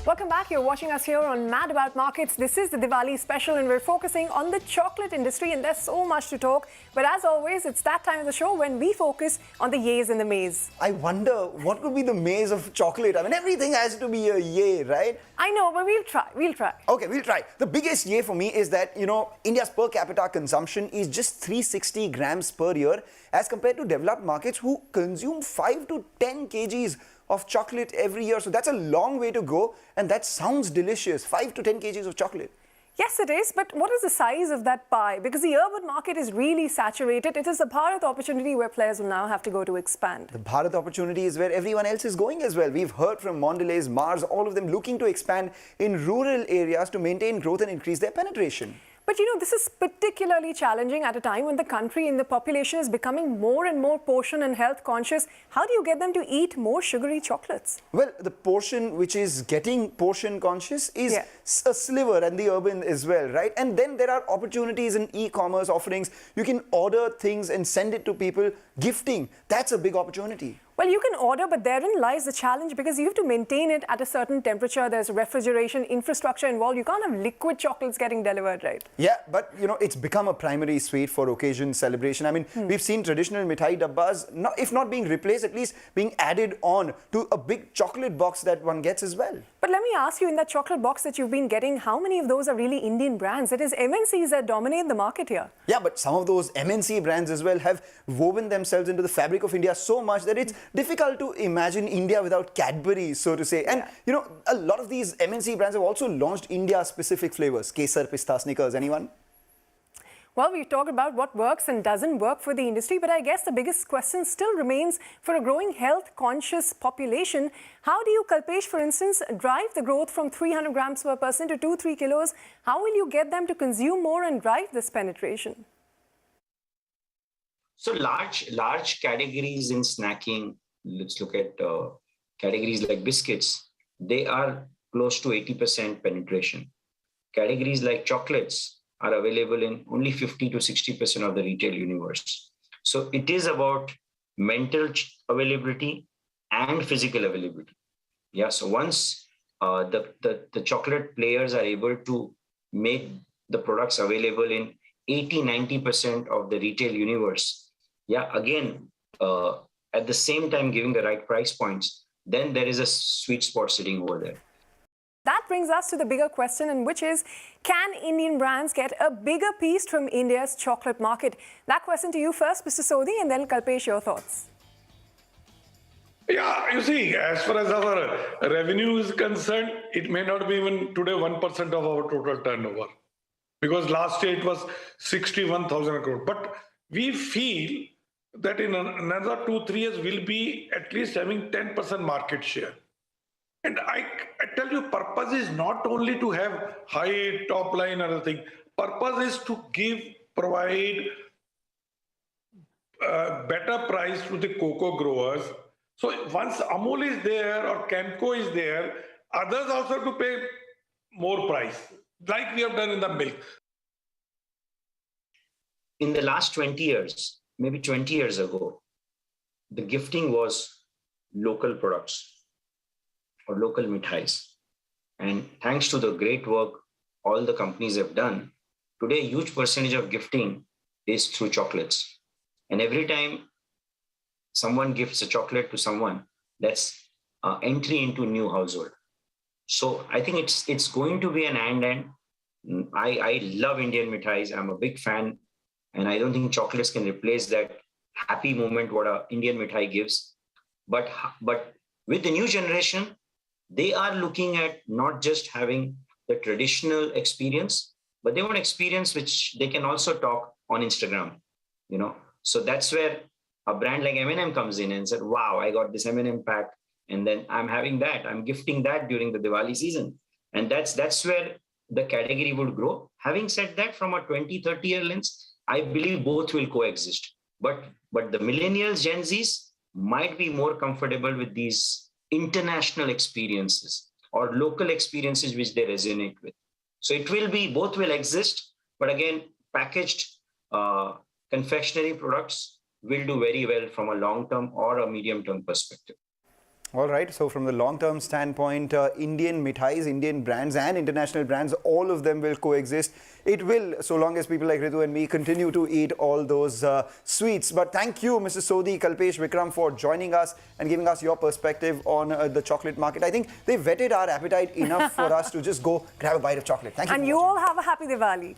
Welcome back. You're watching us here on Mad About Markets. This is the Diwali special and we're focusing on the chocolate industry, and there's so much to talk. But as always, it's that time of the show when we focus on the yays and the mays. I wonder what could be the maze of chocolate. I mean, everything has to be a yay, right? I know, but we'll try. Okay, we'll try. The biggest yay for me is that, India's per capita consumption is just 360 grams per year as compared to developed markets who consume 5 to 10 kgs of chocolate every year. So that's a long way to go, and that sounds delicious. 5 to 10 kgs of chocolate. Yes, it is. But what is the size of that pie? Because the urban market is really saturated. It is a Bharat opportunity where players will now have to go to expand. The Bharat opportunity is where everyone else is going as well. We've heard from Mondelez, Mars, all of them looking to expand in rural areas to maintain growth and increase their penetration. But this is particularly challenging at a time when the country and the population is becoming more and more portion and health conscious. How do you get them to eat more sugary chocolates? Well, the portion which is getting portion conscious is a sliver, and the urban as well, right? And then there are opportunities in e-commerce offerings. You can order things and send it to people. Gifting, that's a big opportunity. Well, you can order, but therein lies the challenge because you have to maintain it at a certain temperature. There's refrigeration infrastructure involved. You can't have liquid chocolates getting delivered, right? Yeah, but it's become a primary sweet for occasion celebration. I mean, we've seen traditional mithai dabbas, if not being replaced, at least being added on to a big chocolate box that one gets as well. But let me ask you, in that chocolate box that you've been getting, how many of those are really Indian brands? It is MNCs that dominate the market here. Yeah, but some of those MNC brands as well have woven themselves into the fabric of India so much that it's difficult to imagine India without Cadbury, so to say. And, a lot of these MNC brands have also launched India-specific flavors. Kesar, pista, Snickers, anyone? Well, we've talked about what works and doesn't work for the industry, but I guess the biggest question still remains for a growing health-conscious population. How do you, Kalpesh, for instance, drive the growth from 300 grams per person to 2-3 kilos? How will you get them to consume more and drive this penetration? So large categories in snacking, let's look at categories like biscuits, they are close to 80% penetration. Categories like chocolates are available in only 50 to 60% of the retail universe. So it is about mental availability and physical availability. Yeah, so once the chocolate players are able to make the products available in 80-90% of the retail universe, again, at the same time giving the right price points, then there is a sweet spot sitting over there. That brings us to the bigger question, and which is, can Indian brands get a bigger piece from India's chocolate market? That question to you first, Mr. Sodhi, and then Kalpesh, your thoughts. Yeah, you see, as far as our revenue is concerned, it may not be even today 1% of our total turnover, because last year it was 61,000 crore. But we feel that in another 2-3 years, we'll be at least having 10% market share. And I tell you, purpose is not only to have high top line or other thing. Purpose is to provide better price to the cocoa growers. So once Amul is there or Camco is there, others also have to pay more price, like we have done in the milk. In the last 20 years, maybe 20 years ago, the gifting was local products or local mithais. And thanks to the great work all the companies have done, today a huge percentage of gifting is through chocolates. And every time someone gifts a chocolate to someone, that's entry into a new household. So I think it's going to be an and. I love Indian mithais. I'm a big fan. And I don't think chocolates can replace that happy moment what an Indian mithai gives. But with the new generation, they are looking at not just having the traditional experience, but they want experience which they can also talk on Instagram, So that's where a brand like M&M comes in and said, wow, I got this M&M pack, and then I'm having that. I'm gifting that during the Diwali season. And that's where the category would grow. Having said that, from a 20-30 year lens, I believe both will coexist. But the millennials, Gen Zs, might be more comfortable with these international experiences or local experiences which they resonate with. So both will exist, but again, packaged confectionery products will do very well from a long-term or a medium-term perspective. All right, so from the long-term standpoint, Indian mithais, Indian brands and international brands, all of them will coexist. It will, so long as people like Ritu and me continue to eat all those sweets. But thank you, Mr. Sodhi, Kalpesh, Vikram, for joining us and giving us your perspective on the chocolate market. I think they whetted our appetite enough for us to just go grab a bite of chocolate. Thank you. And you all have a happy Diwali.